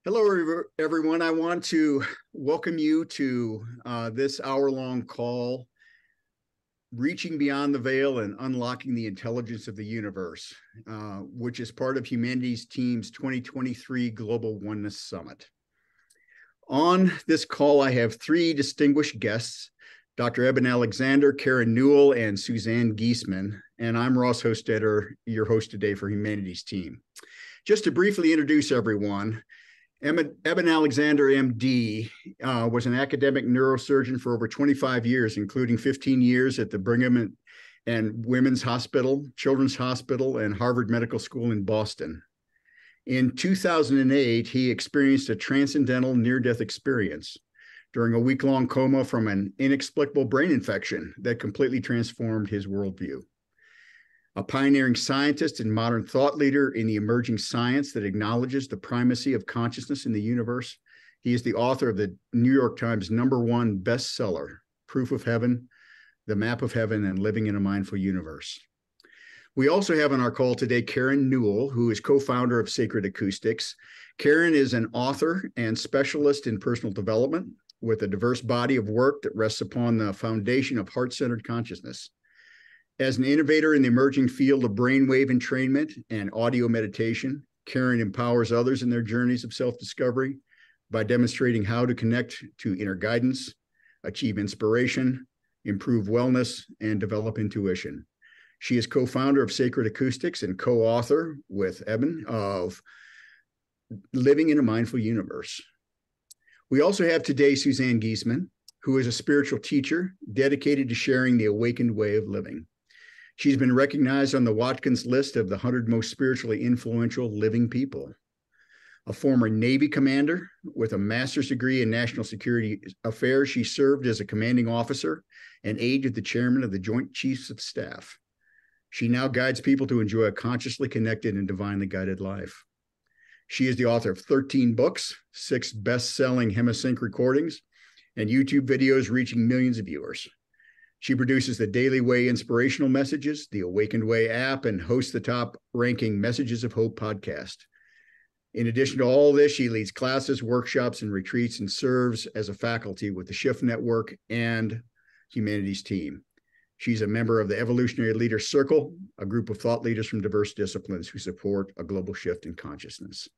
Hello, everyone. I want to welcome you to this hour-long call, Reaching Beyond the Veil and Unlocking the Intelligence of the Universe, which is part of Humanities Team's 2023 Global Oneness Summit. On this call, I have three distinguished guests, Dr. Eben Alexander, Karen Newell, and Suzanne Giesman, and I'm Ross Hostetter, your host today for Humanities Team. Just to briefly introduce everyone, Eben Alexander, MD, was an academic neurosurgeon for over 25 years, including 15 years at the Brigham and Women's Hospital, Children's Hospital, and Harvard Medical School in Boston. In 2008, he experienced a transcendental near-death experience during a week-long coma from an inexplicable brain infection that completely transformed his worldview. A pioneering scientist and modern thought leader in the emerging science that acknowledges the primacy of consciousness in the universe, he is the author of the New York Times #1 bestseller, Proof of Heaven, The Map of Heaven, and Living in a Mindful Universe. We also have on our call today Karen Newell, who is co-founder of Sacred Acoustics. Karen is an author and specialist in personal development with a diverse body of work that rests upon the foundation of heart-centered consciousness. As an innovator in the emerging field of brainwave entrainment and audio meditation, Karen empowers others in their journeys of self-discovery by demonstrating how to connect to inner guidance, achieve inspiration, improve wellness, and develop intuition. She is co-founder of Sacred Acoustics and co-author with Eben of Living in a Mindful Universe. We also have today Suzanne Giesman, who is a spiritual teacher dedicated to sharing the awakened way of living. She's been recognized on the Watkins list of the 100 most spiritually influential living people. A former Navy commander with a master's degree in national security affairs, she served as a commanding officer and aide to the chairman of the Joint Chiefs of Staff. She now guides people to enjoy a consciously connected and divinely guided life. She is the author of 13 books, 6 best-selling Hemisync recordings, and YouTube videos reaching millions of viewers. She produces the Daily Way inspirational messages, the Awakened Way app, and hosts the top-ranking Messages of Hope podcast. In addition to all this, she leads classes, workshops, and retreats and serves as a faculty with the Shift Network and Humanities Team. She's a member of the Evolutionary Leaders Circle, a group of thought leaders from diverse disciplines who support a global shift in consciousness.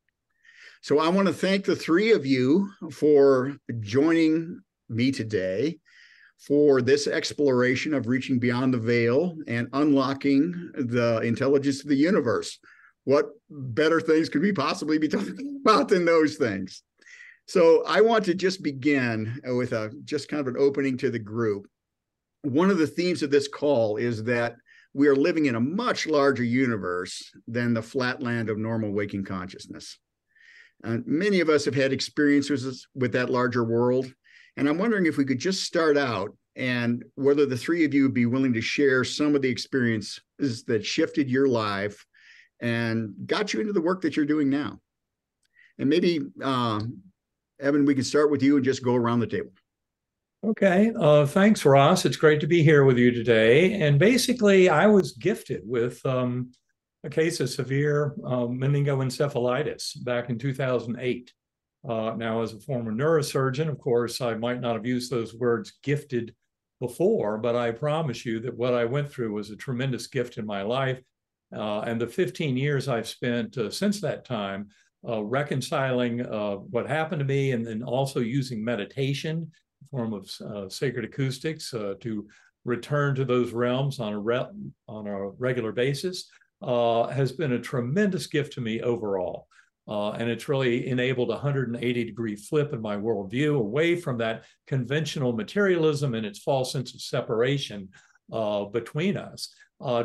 So I want to thank the three of you for joining me today for this exploration of reaching beyond the veil and unlocking the intelligence of the universe. What better things could we possibly be talking about than those things? So I want to just begin with just kind of an opening to the group. One of the themes of this call is that we are living in a much larger universe than the flat land of normal waking consciousness. Many of us have had experiences with that larger world. And I'm wondering if we could just start out and whether the three of you would be willing to share some of the experiences that shifted your life and got you into the work that you're doing now. And maybe, Eben, we can start with you and just go around the table. Okay. Thanks, Ross. It's great to be here with you today. And basically, I was gifted with a case of severe meningoencephalitis back in 2008. Now, as a former neurosurgeon, of course, I might not have used those words gifted before, but I promise you that what I went through was a tremendous gift in my life. And the 15 years I've spent since that time reconciling what happened to me and then also using meditation in the form of Sacred Acoustics to return to those realms on a regular basis has been a tremendous gift to me overall. And it's really enabled a 180-degree flip in my worldview away from that conventional materialism and its false sense of separation between us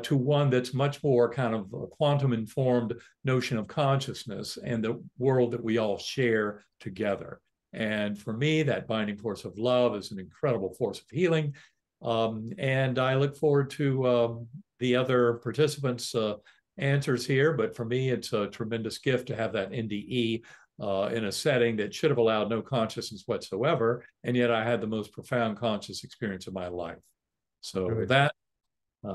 to one that's much more kind of a quantum-informed notion of consciousness and the world that we all share together. And for me, that binding force of love is an incredible force of healing. And I look forward to the other participants' answers here, but for me, it's a tremendous gift to have that NDE in a setting that should have allowed no consciousness whatsoever, and yet I had the most profound conscious experience of my life. So with that,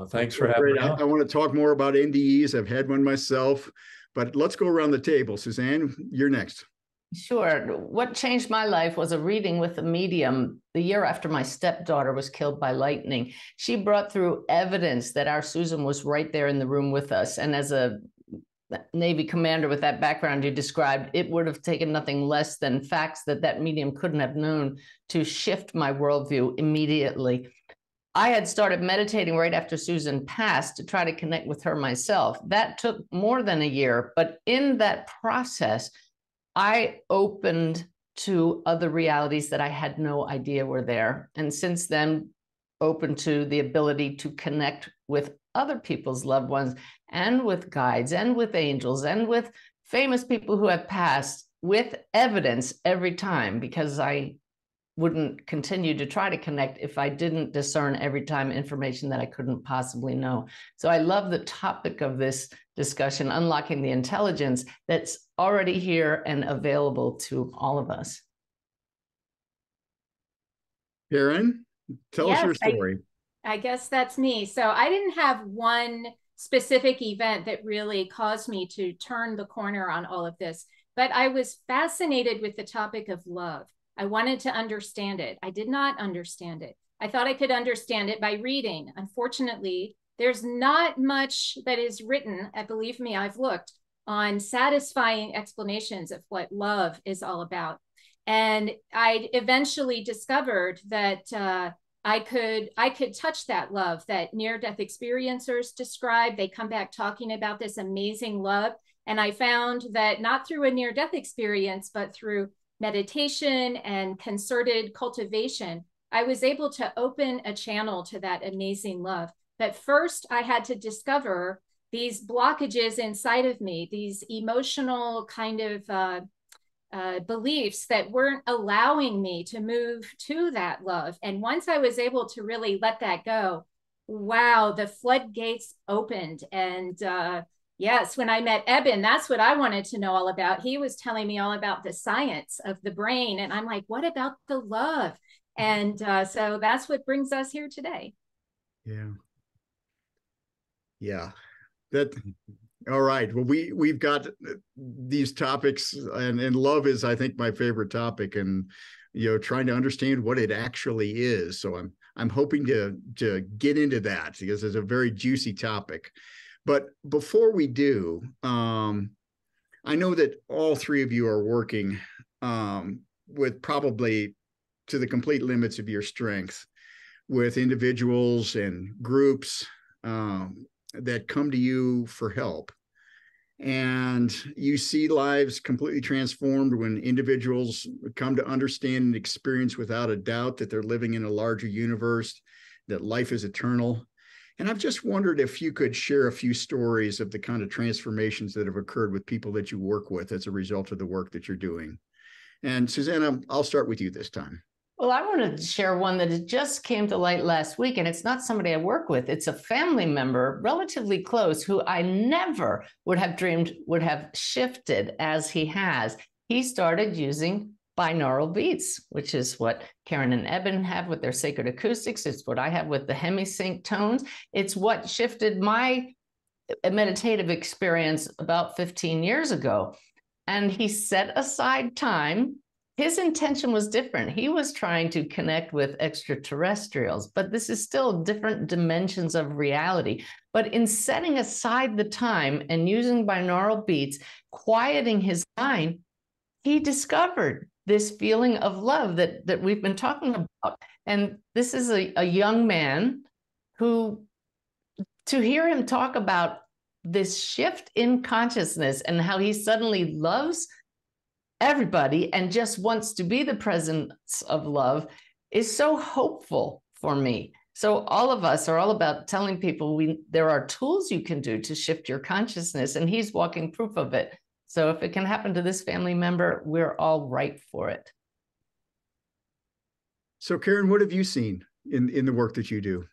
thanks for having me on. I want to talk more about NDEs. I've had one myself, but let's go around the table. Suzanne, you're next. Sure. What changed my life was a reading with a medium the year after my stepdaughter was killed by lightning. She brought through evidence that our Susan was right there in the room with us. And as a Navy commander with that background you described, it would have taken nothing less than facts that that medium couldn't have known to shift my worldview immediately. I had started meditating right after Susan passed to try to connect with her myself. That took more than a year, but in that process, I opened to other realities that I had no idea were there. And since then, open to the ability to connect with other people's loved ones and with guides and with angels and with famous people who have passed with evidence every time, because I wouldn't continue to try to connect if I didn't discern every time information that I couldn't possibly know. So I love the topic of this discussion, unlocking the intelligence that's already here and available to all of us. Karen, tell us your Yes, story. I guess that's me. So I didn't have one specific event that really caused me to turn the corner on all of this, but I was fascinated with the topic of love. I wanted to understand it. I did not understand it. I thought I could understand it by reading. Unfortunately, there's not much that is written, believe me, I've looked, on satisfying explanations of what love is all about. And I eventually discovered that I could touch that love that near-death experiencers describe. They come back talking about this amazing love. And I found that not through a near-death experience, but through meditation and concerted cultivation, I was able to open a channel to that amazing love. But first, I had to discover these blockages inside of me, these emotional kind of beliefs that weren't allowing me to move to that love. And once I was able to really let that go, wow, the floodgates opened. And yes, when I met Eben, that's what I wanted to know all about. He was telling me all about the science of the brain. And I'm like, what about the love? And so that's what brings us here today. Yeah. Yeah. That, all right. Well, we've got these topics, and love is, I think, my favorite topic, and trying to understand what it actually is. So I'm hoping to get into that, because it's a very juicy topic. But before we do, I know that all three of you are working with, probably to the complete limits of your strength, with individuals and groups that come to you for help. And you see lives completely transformed when individuals come to understand and experience without a doubt that they're living in a larger universe, that life is eternal. And I've just wondered if you could share a few stories of the kind of transformations that have occurred with people that you work with as a result of the work that you're doing. And Susanna, I'll start with you this time. Well, I want to share one that just came to light last week, and it's not somebody I work with. It's a family member, relatively close, who I never would have dreamed would have shifted as he has. He started using binaural beats, which is what Karen and Eben have with their sacred acoustics. It's what I have with the hemisync tones. It's what shifted my meditative experience about 15 years ago. And he set aside time. His intention was different. He was trying to connect with extraterrestrials, but this is still different dimensions of reality. But in setting aside the time and using binaural beats, quieting his mind, he discovered this feeling of love that we've been talking about. And this is a young man who, to hear him talk about this shift in consciousness and how he suddenly loves everybody and just wants to be the presence of love, is so hopeful for me. So all of us are all about telling people there are tools you can do to shift your consciousness, and he's walking proof of it. So if it can happen to this family member, we're all right for it. So Karen, what have you seen in the work that you do?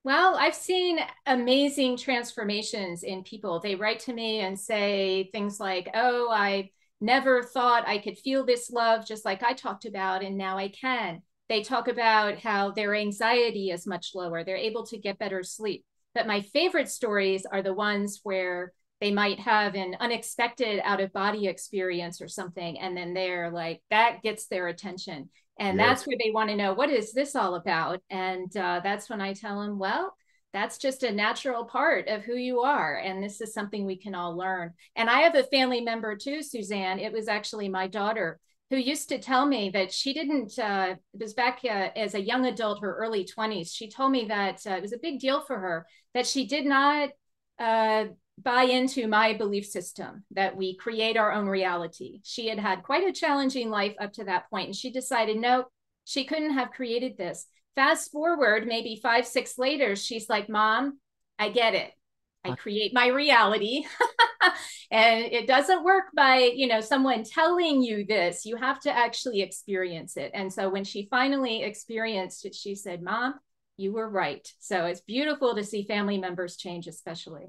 Well, I've seen amazing transformations in people. They write to me and say things like, oh, I never thought I could feel this love just like I talked about, and now I can. They talk about how their anxiety is much lower. They're able to get better sleep. But my favorite stories are the ones where they might have an unexpected out-of-body experience or something, and then they're like, that gets their attention. And that's where they want to know, what is this all about? And that's when I tell them, well, that's just a natural part of who you are. And this is something we can all learn. And I have a family member too, Suzanne. It was actually my daughter who used to tell me that she didn't, it was back as a young adult, her early 20s. She told me that it was a big deal for her that she did not buy into my belief system, that we create our own reality. She had had quite a challenging life up to that point, and she decided, no, she couldn't have created this. Fast forward maybe 5, 6 later, she's like, Mom, I get it. I create my reality. And it doesn't work by, someone telling you this. You have to actually experience it. And so when she finally experienced it, she said, Mom, you were right. So it's beautiful to see family members change, especially.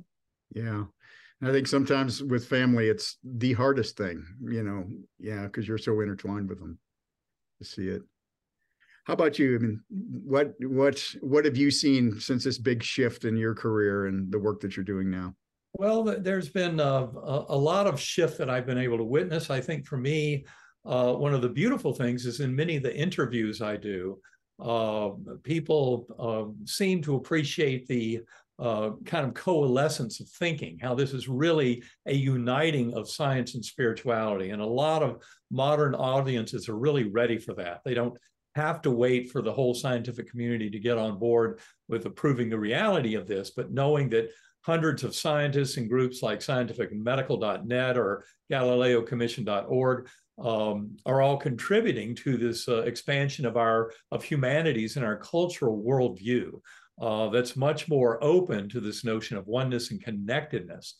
Yeah. I think sometimes with family, it's the hardest thing, because you're so intertwined with them to see it. How about you? I mean, what have you seen since this big shift in your career and the work that you're doing now? Well, there's been a lot of shift that I've been able to witness. I think for me, one of the beautiful things is in many of the interviews I do, people seem to appreciate the kind of coalescence of thinking, how this is really a uniting of science and spirituality. And a lot of modern audiences are really ready for that. They don't have to wait for the whole scientific community to get on board with approving the reality of this, but knowing that hundreds of scientists and groups like scientificmedical.net or GalileoCommission.org are all contributing to this expansion of humanities and our cultural worldview that's much more open to this notion of oneness and connectedness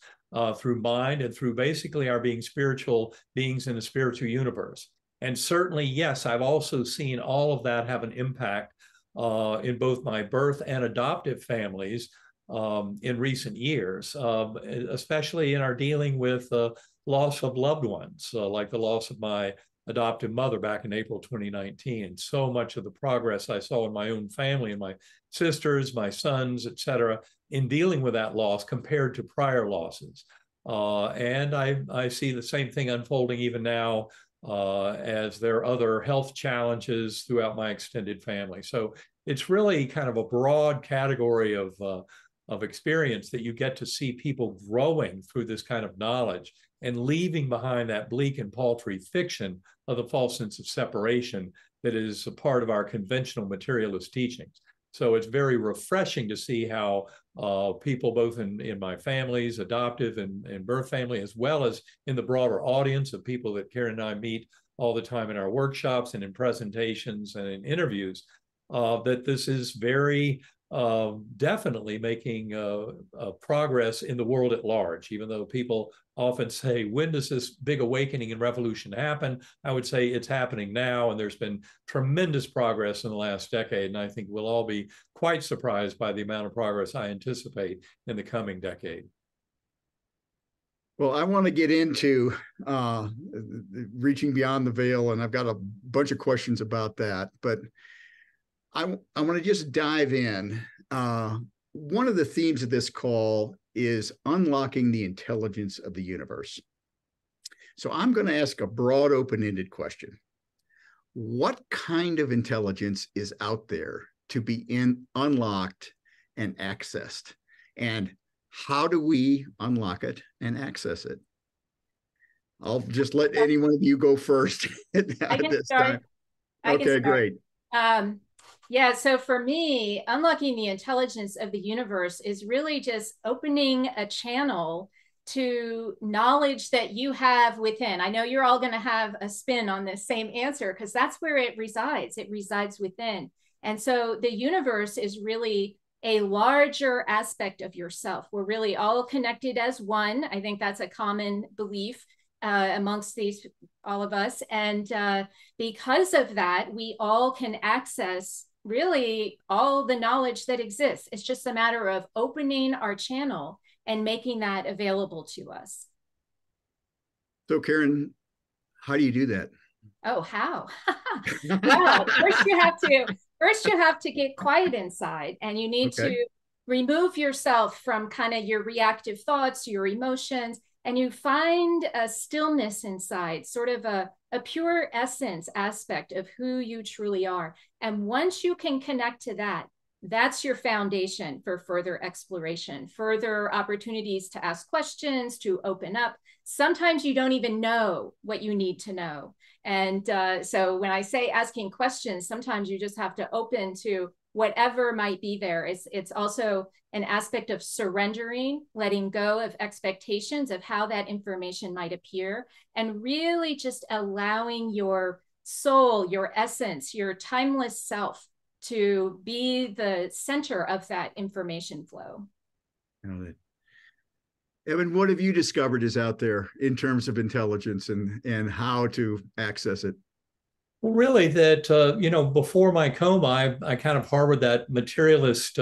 through mind and through basically our being spiritual beings in a spiritual universe. And certainly, yes, I've also seen all of that have an impact in both my birth and adoptive families in recent years, especially in our dealing with loss of loved ones, like the loss of my adoptive mother back in April 2019. And so much of the progress I saw in my own family and my sisters, my sons, et cetera, in dealing with that loss compared to prior losses. And I see the same thing unfolding even now as there are other health challenges throughout my extended family. So it's really kind of a broad category of experience that you get to see people growing through this kind of knowledge and leaving behind that bleak and paltry fiction of the false sense of separation that is a part of our conventional materialist teachings. So it's very refreshing to see how people both in my families, adoptive and birth family, as well as in the broader audience of people that Karen and I meet all the time in our workshops and in presentations and in interviews, that this is very definitely making progress in the world at large. Even though people often say, when does this big awakening and revolution happen? I would say it's happening now, and there's been tremendous progress in the last decade, and I think we'll all be quite surprised by the amount of progress I anticipate in the coming decade. Well, I want to get into reaching beyond the veil, and I've got a bunch of questions about that, but I want to just dive in. One of the themes of this call is unlocking the intelligence of the universe. So I'm going to ask a broad, open-ended question. What kind of intelligence is out there to be unlocked and accessed? And how do we unlock it and access it? I'll just let any one of you go first at this time. Okay, great. Yeah, so for me, unlocking the intelligence of the universe is really just opening a channel to knowledge that you have within. I know you're all going to have a spin on this same answer because that's where it resides. It resides within. And so the universe is really a larger aspect of yourself. We're really all connected as one. I think that's a common belief amongst all of us. And because of that, we all can access really all the knowledge that exists. It's just a matter of opening our channel and making that available to us. So Karen, how do you do that? Oh, how? Well, first you have to get quiet inside, and you need to remove yourself from kind of your reactive thoughts, your emotions, and you find a stillness inside, sort of a pure essence aspect of who you truly are. And once you can connect to that, that's your foundation for further exploration, further opportunities to ask questions, to open up. Sometimes you don't even know what you need to know. And so when I say asking questions, sometimes you just have to open to whatever might be there. It's also an aspect of surrendering, letting go of expectations of how that information might appear, and really just allowing your soul, your essence, your timeless self to be the center of that information flow. Evan, what have you discovered is out there in terms of intelligence and how to access it? Well, really, that before my coma, I kind of harbored that materialist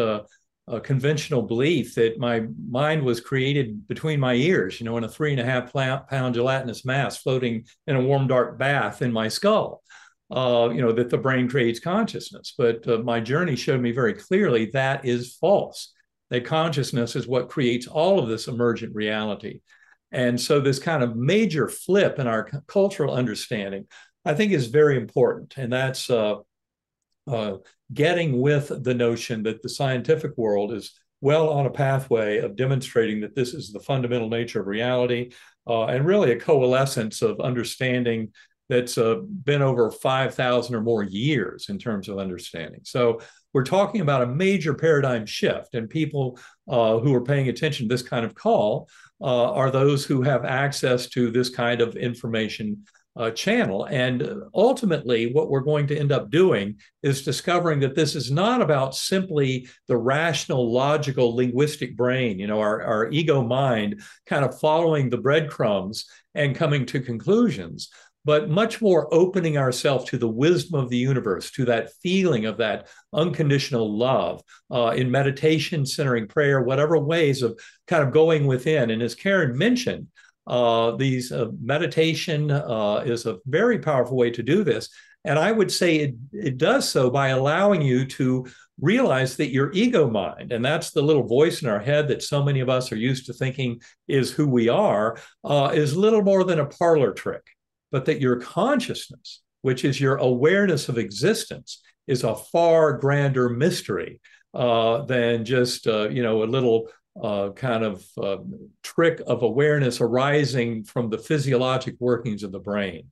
conventional belief that my mind was created between my ears, in a 3.5-pound gelatinous mass floating in a warm, dark bath in my skull. That the brain creates consciousness. But my journey showed me very clearly that is false, that consciousness is what creates all of this emergent reality. And so this kind of major flip in our cultural understanding, I think, is very important. And that's getting with the notion that the scientific world is well on a pathway of demonstrating that this is the fundamental nature of reality, and really a coalescence of understanding that's been over 5,000 or more years in terms of understanding. So we're talking about a major paradigm shift, and people who are paying attention to this kind of call are those who have access to this kind of information channel. And ultimately, what we're going to end up doing is discovering that this is not about simply the rational, logical, linguistic brain, our ego mind kind of following the breadcrumbs and coming to conclusions, but much more opening ourselves to the wisdom of the universe, to that feeling of that unconditional love in meditation, centering prayer, whatever ways of kind of going within. And as Karen mentioned, meditation is a very powerful way to do this. And I would say it does so by allowing you to realize that your ego mind, and that's the little voice in our head that so many of us are used to thinking is who we are, is little more than a parlor trick. But that your consciousness, which is your awareness of existence, is a far grander mystery than just a little kind of trick of awareness arising from the physiologic workings of the brain.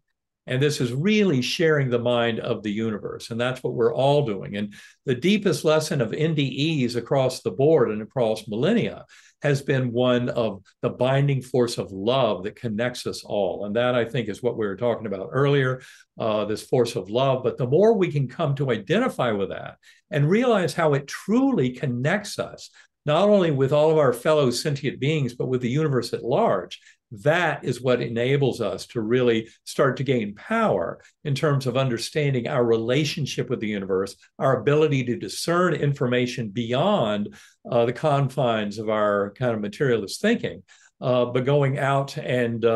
And this is really sharing the mind of the universe. And that's what we're all doing. And the deepest lesson of NDEs across the board and across millennia has been one of the binding force of love that connects us all. And that, I think, is what we were talking about earlier, this force of love. But the more we can come to identify with that and realize how it truly connects us, not only with all of our fellow sentient beings, but with the universe at large, that is what enables us to really start to gain power in terms of understanding our relationship with the universe, our ability to discern information beyond the confines of our kind of materialist thinking, but going out and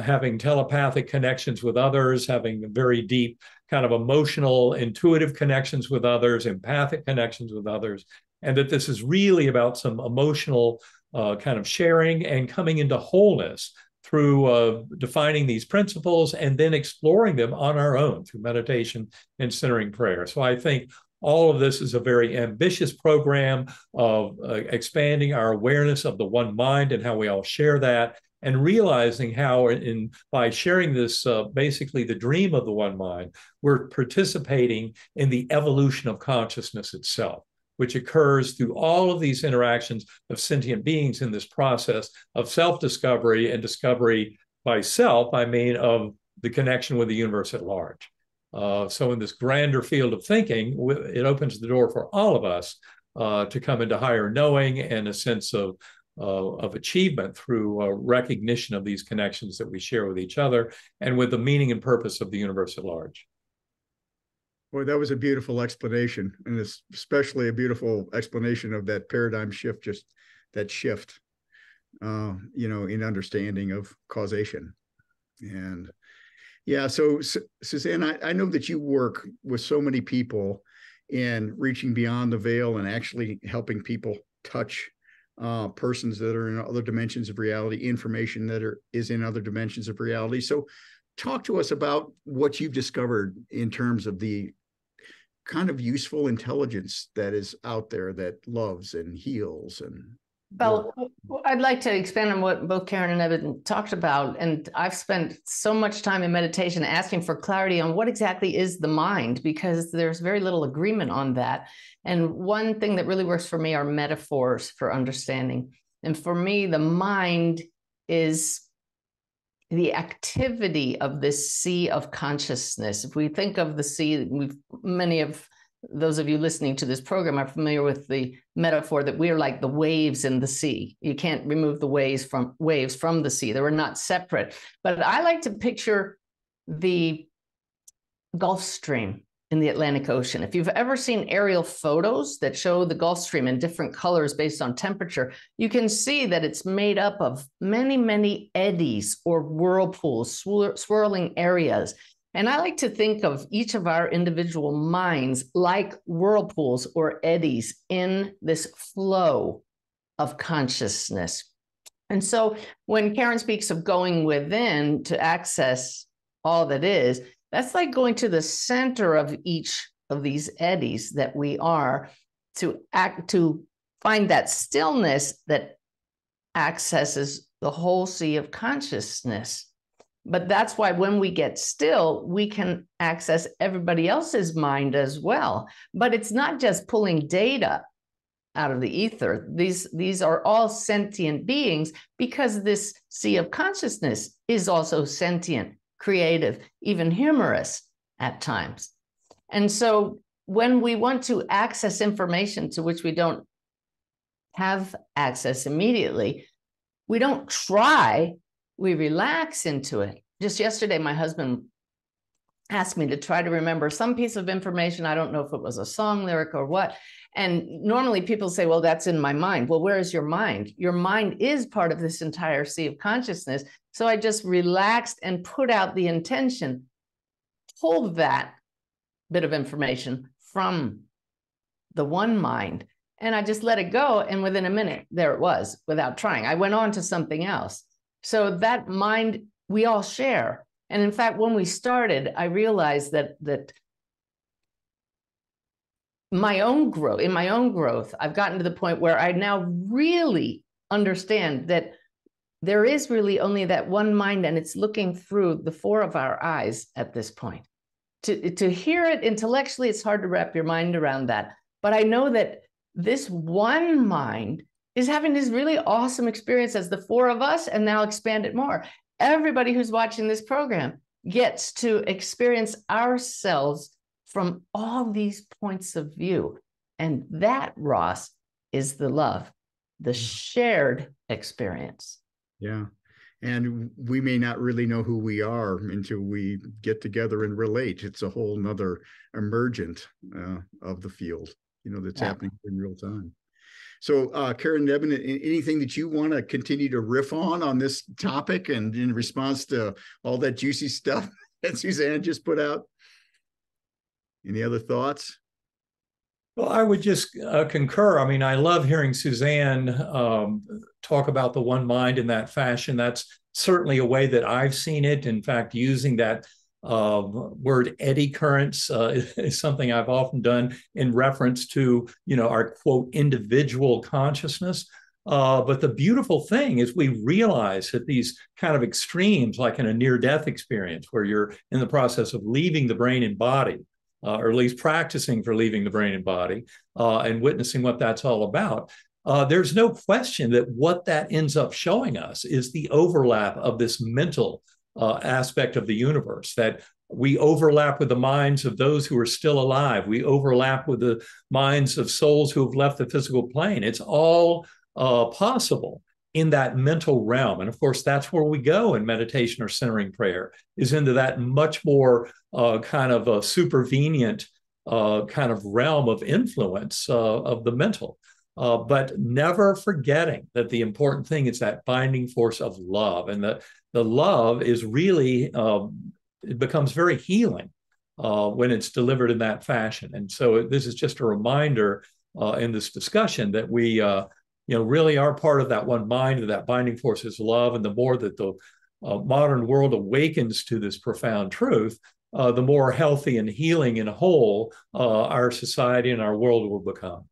having telepathic connections with others, having very deep kind of emotional, intuitive connections with others, empathic connections with others, and that this is really about some emotional kind of sharing and coming into wholeness through defining these principles and then exploring them on our own through meditation and centering prayer. So I think all of this is a very ambitious program of expanding our awareness of the one mind and how we all share that, and realizing how by sharing this, basically the dream of the one mind, we're participating in the evolution of consciousness itself, which occurs through all of these interactions of sentient beings in this process of self-discovery and discovery by self, I mean, of the connection with the universe at large. So in this grander field of thinking, it opens the door for all of us to come into higher knowing and a sense of achievement through recognition of these connections that we share with each other and with the meaning and purpose of the universe at large. Boy, that was a beautiful explanation, and it's especially a beautiful explanation of that paradigm shift, just that shift, in understanding of causation. And yeah, so Suzanne, I know that you work with so many people in reaching beyond the veil and actually helping people touch persons that are in other dimensions of reality, information that is in other dimensions of reality. So talk to us about what you've discovered in terms of the kind of useful intelligence that is out there that loves and heals and well, I'd like to expand on what both Karen and Evan talked about. And I've spent so much time in meditation asking for clarity on what exactly is the mind, because there's very little agreement on that. And one thing that really works for me are metaphors for understanding. And for me, the mind is the activity of this sea of consciousness. If we think of the sea, many of those of you listening to this program are familiar with the metaphor that we are like the waves in the sea. You can't remove the waves from the sea. They were not separate. But I like to picture the Gulf Stream in the Atlantic Ocean. If you've ever seen aerial photos that show the Gulf Stream in different colors based on temperature, you can see that it's made up of many, many eddies or whirlpools, swirling areas. And I like to think of each of our individual minds like whirlpools or eddies in this flow of consciousness. And so when Karen speaks of going within to access all that is, that's like going to the center of each of these eddies that we are, to find that stillness that accesses the whole sea of consciousness. But that's why when we get still, we can access everybody else's mind as well. But it's not just pulling data out of the ether. These are all sentient beings, because this sea of consciousness is also sentient, creative, even humorous at times. And so when we want to access information to which we don't have access immediately, we don't try, we relax into it. Just yesterday, my husband asked me to try to remember some piece of information. I don't know if it was a song lyric or what. And normally people say, well, that's in my mind. Well, where is your mind? Your mind is part of this entire sea of consciousness. So I just relaxed and put out the intention, pulled that bit of information from the one mind, and I just let it go. And within a minute, there it was, without trying. I went on to something else. So that mind, we all share. And in fact, when we started, I realized that in my own growth, I've gotten to the point where I now really understand that there is really only that one mind, and it's looking through the four of our eyes at this point. To hear it intellectually, it's hard to wrap your mind around that. But I know that this one mind is having this really awesome experience as the four of us, and now expand it more. Everybody who's watching this program gets to experience ourselves from all these points of view. And that, Ross, is the love, the shared experience. Yeah. And we may not really know who we are until we get together and relate. It's a whole nother emergent of the field, that's happening in real time. So Karen and Evan, anything that you want to continue to riff on this topic, and in response to all that juicy stuff that Suzanne just put out? Any other thoughts? Well, I would just concur. I mean, I love hearing Suzanne talk about the one mind in that fashion. That's certainly a way that I've seen it. In fact, using that word eddy currents is something I've often done in reference to, our quote, individual consciousness. But the beautiful thing is we realize that these kind of extremes, like in a near-death experience where you're in the process of leaving the brain and body, or at least practicing for leaving the brain and body, and witnessing what that's all about, there's no question that what that ends up showing us is the overlap of this mental aspect of the universe, that we overlap with the minds of those who are still alive. We overlap with the minds of souls who have left the physical plane. It's all possible in that mental realm. And of course, that's where we go in meditation or centering prayer, is into that much more kind of a supervenient kind of realm of influence of the mental. But never forgetting that the important thing is that binding force of love. And the love is really, it becomes very healing when it's delivered in that fashion. And so this is just a reminder in this discussion that we really are part of that one mind, and that binding force is love. And the more that the modern world awakens to this profound truth, the more healthy and healing and whole our society and our world will become.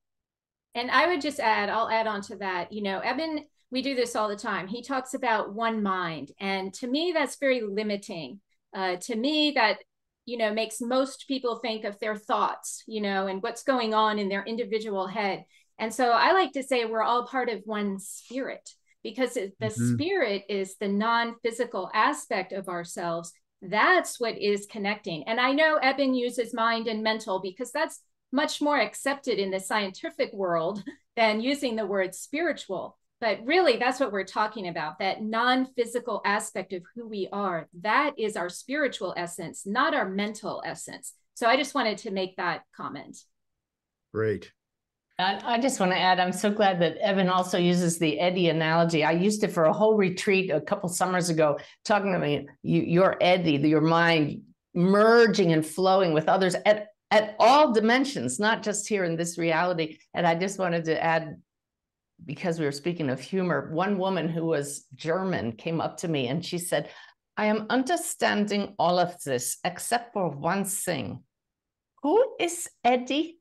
And I would just add, I'll add on to that, Eben, we do this all the time. He talks about one mind. And to me, that's very limiting. To me, that, makes most people think of their thoughts, and what's going on in their individual head. And so I like to say we're all part of one spirit, because the spirit is the non-physical aspect of ourselves. That's what is connecting. And I know Eben uses mind and mental because that's much more accepted in the scientific world than using the word spiritual. But really, that's what we're talking about, that non-physical aspect of who we are. That is our spiritual essence, not our mental essence. So I just wanted to make that comment. Great. I just want to add, I'm so glad that Eben also uses the eddy analogy. I used it for a whole retreat a couple summers ago, talking to me, your eddy, your mind merging and flowing with others at all dimensions, not just here in this reality. And I just wanted to add, because we were speaking of humor, one woman who was German came up to me and she said, I am understanding all of this except for one thing. Who is Eddie?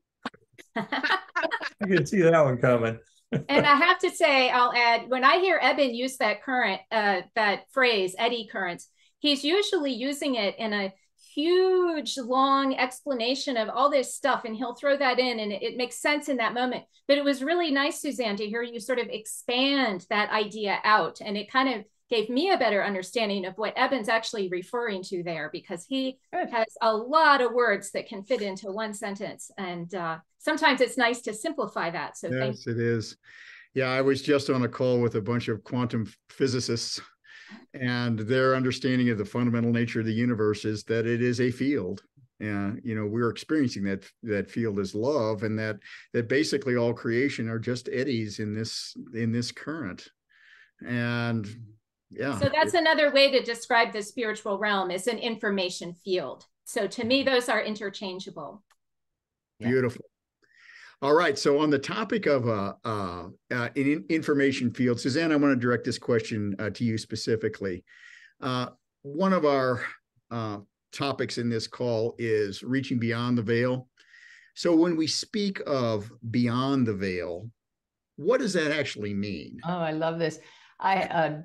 I can see that one coming. And I have to say, I'll add, when I hear Eben use that phrase, eddy currents, he's usually using it in a huge, long explanation of all this stuff, and he'll throw that in, and it makes sense in that moment. But it was really nice, Suzanne, to hear you sort of expand that idea out, and it kind of gave me a better understanding of what Eben's actually referring to there, because he has a lot of words that can fit into one sentence, and sometimes it's nice to simplify that. So yes, it is. Yeah, I was just on a call with a bunch of quantum physicists, and their understanding of the fundamental nature of the universe is that it is a field. And we're experiencing that field as love, and that basically all creation are just eddies in this current. And yeah. So that's another way to describe the spiritual realm, is an information field. So to me, those are interchangeable. Beautiful. All right. So on the topic of an information field, Suzanne, I want to direct this question to you specifically. One of our topics in this call is reaching beyond the veil. So when we speak of beyond the veil, what does that actually mean? Oh, I love this. I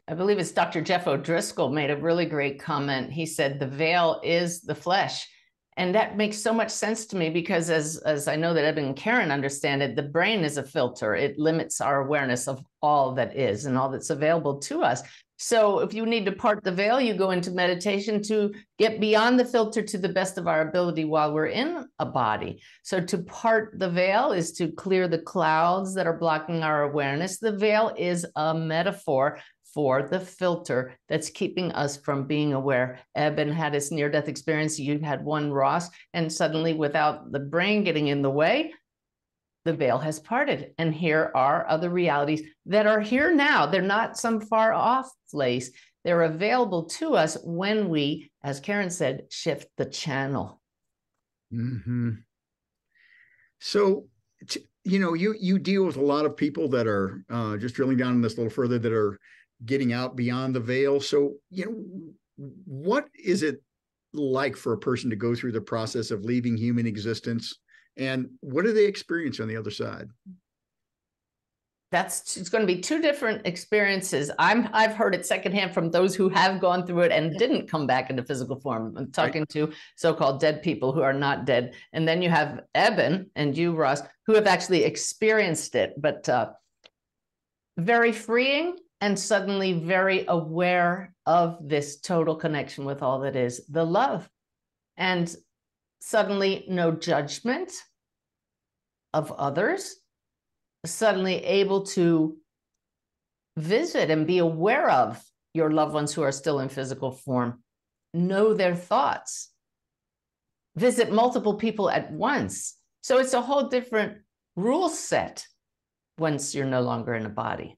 believe it's Dr. Jeff O'Driscoll made a really great comment. He said, the veil is the flesh. And that makes so much sense to me, because as I know that Eben and Karen understand it, the brain is a filter. It limits our awareness of all that is and all that's available to us. So if you need to part the veil, you go into meditation to get beyond the filter to the best of our ability while we're in a body. So to part the veil is to clear the clouds that are blocking our awareness. The veil is a metaphor for the filter that's keeping us from being aware. Eben had his near-death experience. You had one, Ross, and suddenly, without the brain getting in the way, the veil has parted. And here are other realities that are here now. They're not some far off place. They're available to us when we, as Karen said, shift the channel. Mm-hmm. So, you deal with a lot of people that are just drilling down on this a little further, that are getting out beyond the veil. So, what is it like for a person to go through the process of leaving human existence, and what do they experience on the other side? It's going to be two different experiences. I've heard it secondhand from those who have gone through it and didn't come back into physical form. I'm talking to so-called dead people who are not dead. And then you have Eben and you, Ross, who have actually experienced it, but very freeing, and suddenly very aware of this total connection with all that is, the love. And suddenly no judgment of others, suddenly able to visit and be aware of your loved ones who are still in physical form, know their thoughts, visit multiple people at once. So it's a whole different rule set once you're no longer in a body.